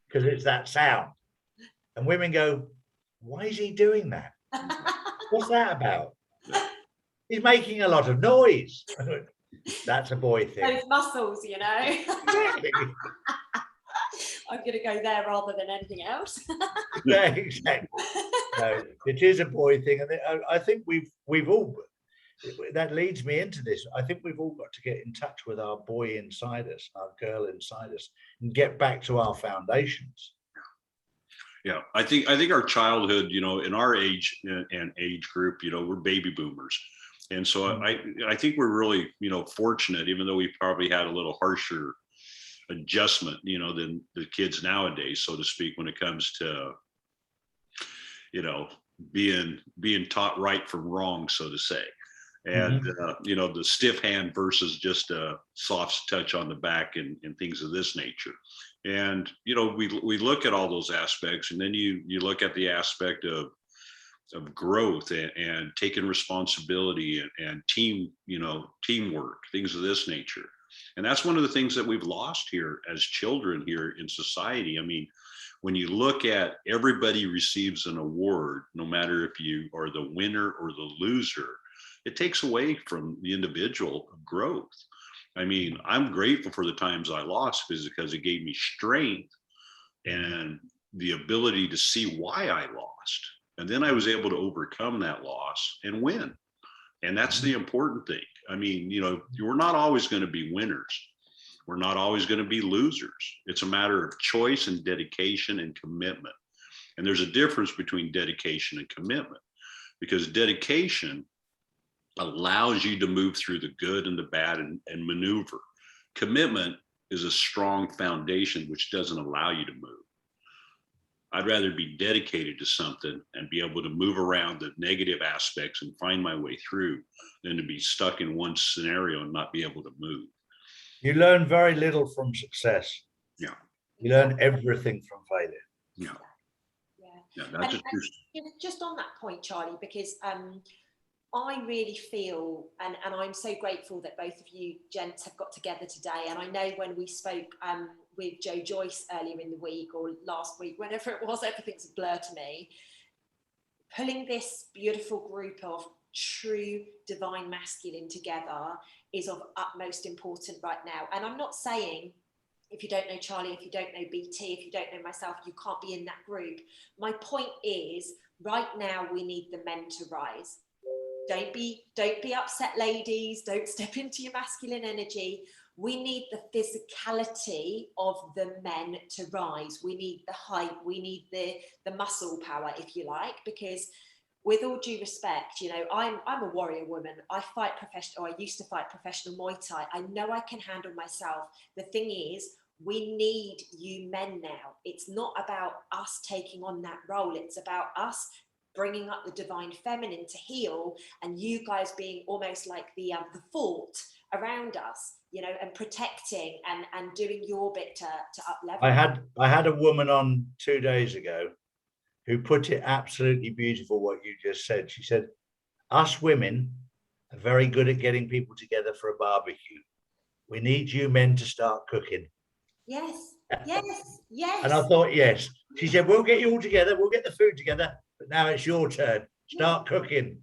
S1: because it's that sound. And women go, why is he doing that? What's that about? He's making a lot of noise. That's a boy thing.
S2: Those muscles, you know.
S1: Exactly.
S2: I'm going to go there rather than anything else.
S1: Yeah, exactly. No, it is a boy thing. And I think we've all, that leads me into this. I think we've all got to get in touch with our boy inside us, our girl inside us, and get back to our foundations.
S3: Yeah, I think our childhood, you know, in our age and age group, you know, we're baby boomers. And so I think we're really, you know, fortunate, even though we probably had a little harsher adjustment, you know, than the kids nowadays, so to speak, when it comes to, you know, being taught right from wrong, so to say. And, you know, the stiff hand versus just a soft touch on the back and things of this nature. And, you know, we look at all those aspects, and then you look at the aspect of growth and taking responsibility and teamwork, things of this nature. And that's one of the things that we've lost here as children here in society. I mean, when you look at everybody receives an award, no matter if you are the winner or the loser, it takes away from the individual growth. I mean, I'm grateful for the times I lost because it gave me strength and the ability to see why I lost. And then I was able to overcome that loss and win. And that's the important thing. I mean, you know, we're not always going to be winners. We're not always going to be losers. It's a matter of choice and dedication and commitment. And there's a difference between dedication and commitment, because dedication allows you to move through the good and the bad and maneuver. Commitment is a strong foundation which doesn't allow you to move. I'd rather be dedicated to something and be able to move around the negative aspects and find my way through than to be stuck in one scenario and not be able to move.
S1: You learn very little from success.
S3: Yeah.
S1: You learn everything from failure.
S3: Yeah.
S2: Yeah.
S3: That's
S2: just on that point, Charlie, because I really feel, and I'm so grateful that both of you gents have got together today. And I know when we spoke with Joe Joyce earlier in the week or last week, whenever it was, everything's a blur to me. Pulling this beautiful group of true divine masculine together is of utmost importance right now. And I'm not saying, if you don't know Charlie, if you don't know BT, if you don't know myself, you can't be in that group. My point is, right now we need the men to rise. Don't be upset, ladies. Don't step into your masculine energy. We need the physicality of the men to rise. We need the height. We need the muscle power, if you like, because with all due respect, you know, I'm a warrior woman. I used to fight professional Muay Thai. I know I can handle myself. The thing is, we need you men now. It's not about us taking on that role. It's about us bringing up the divine feminine to heal, and you guys being almost like the fort around us, you know, and protecting and doing your bit to up level.
S1: I had a woman on 2 days ago who put it absolutely beautiful, what you just said. She said, us women are very good at getting people together for a barbecue. We need you men to start cooking.
S2: Yes.
S1: And I thought, yes. She said, we'll get you all together. We'll get the food together. But now it's your turn. Start cooking.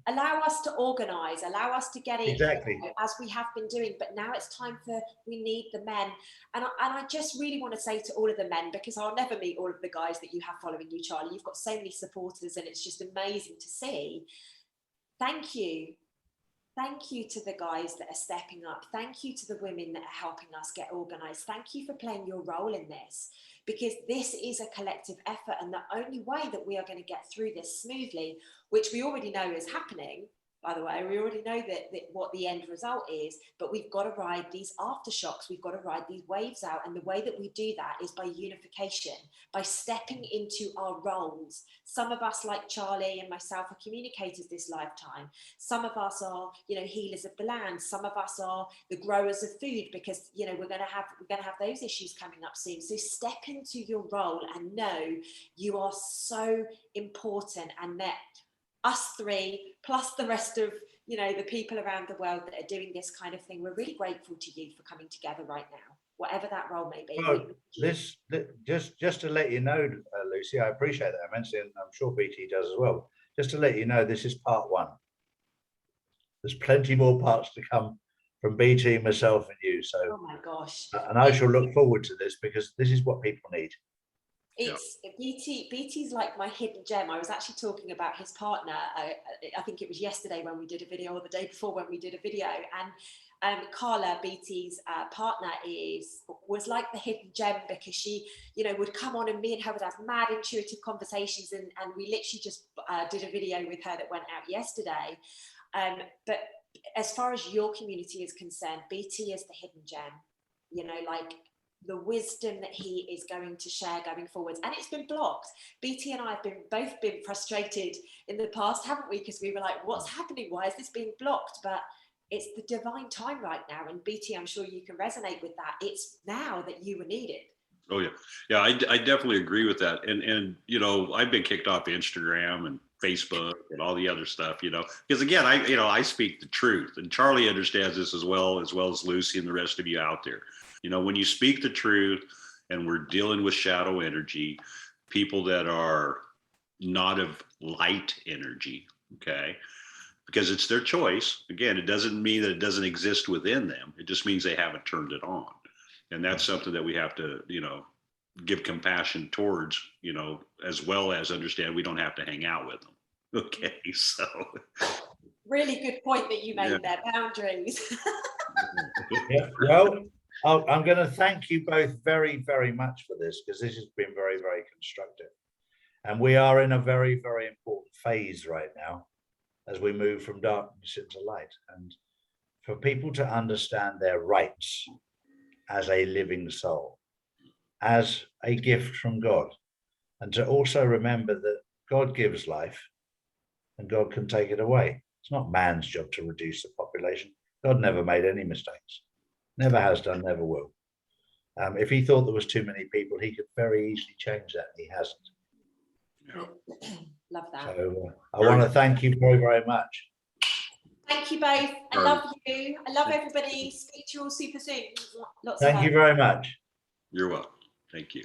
S2: Allow us to organise. Allow us to get it
S1: exactly
S2: as we have been doing. But now it's time we need the men. And I just really want to say to all of the men, because I'll never meet all of the guys that you have following you, Charlie. You've got so many supporters, and it's just amazing to see. Thank you. Thank you to the guys that are stepping up. Thank you to the women that are helping us get organised. Thank you for playing your role in this, because this is a collective effort, and the only way that we are going to get through this smoothly, which we already know is happening, by the way, we already know that what the end result is, but we've got to ride these aftershocks. We've got to ride these waves out. And the way that we do that is by unification, by stepping into our roles. Some of us, like Charlie and myself, are communicators this lifetime. Some of us are, you know, healers of the land. Some of us are the growers of food, because, you know, we're going to have those issues coming up soon. So step into your role and know you are so important, and that us three, plus the rest of, you know, the people around the world that are doing this kind of thing, we're really grateful to you for coming together right now, whatever that role may be.
S1: Well, just to let you know, Lucy, I appreciate that immensely, and I'm sure BT does as well. Just to let you know, this is part one. There's plenty more parts to come from BT, myself, and you. So,
S2: oh my gosh,
S1: and I shall look forward to this, because this is what people need.
S2: it's BT's like my hidden gem. I was actually talking about his partner. I think it was yesterday when we did a video, or the day before when we did a video, and Carla, BT's partner, was like the hidden gem, because she, you know, would come on and me and her would have mad intuitive conversations, and we literally just did a video with her that went out yesterday. But as far as your community is concerned, BT is the hidden gem, you know, like the wisdom that he is going to share going forwards. And it's been blocked. BT and I have both been frustrated in the past, haven't we? Because we were like, what's happening? Why is this being blocked? But it's the divine time right now. And BT, I'm sure you can resonate with that. It's now that you were needed.
S3: Oh yeah. Yeah, I definitely agree with that. And you know, I've been kicked off Instagram and Facebook and all the other stuff, you know, because again, I speak the truth, and Charlie understands this as well as Lucy and the rest of you out there. You know, when you speak the truth, and we're dealing with shadow energy, people that are not of light energy, okay, because it's their choice. Again, it doesn't mean that it doesn't exist within them. It just means they haven't turned it on. And that's something that we have to, you know, give compassion towards, you know, as well as understand we don't have to hang out with them. Okay, so.
S2: Really good point that you made there, boundaries.
S1: Yeah, well, I'm going to thank you both very, very much for this, because this has been very, very constructive. And we are in a very, very important phase right now as we move from darkness into light. And for people to understand their rights as a living soul, as a gift from God, and to also remember that God gives life and God can take it away. It's not man's job to reduce the population. God never made any mistakes, never has done, never will. If he thought there was too many people, he could very easily change that. He hasn't.
S2: Love that.
S1: So I want to thank you very, very much.
S2: Thank you both. I love you. I love everybody. Speak to you all super soon.
S1: Thank you very much.
S3: You're welcome. Thank you.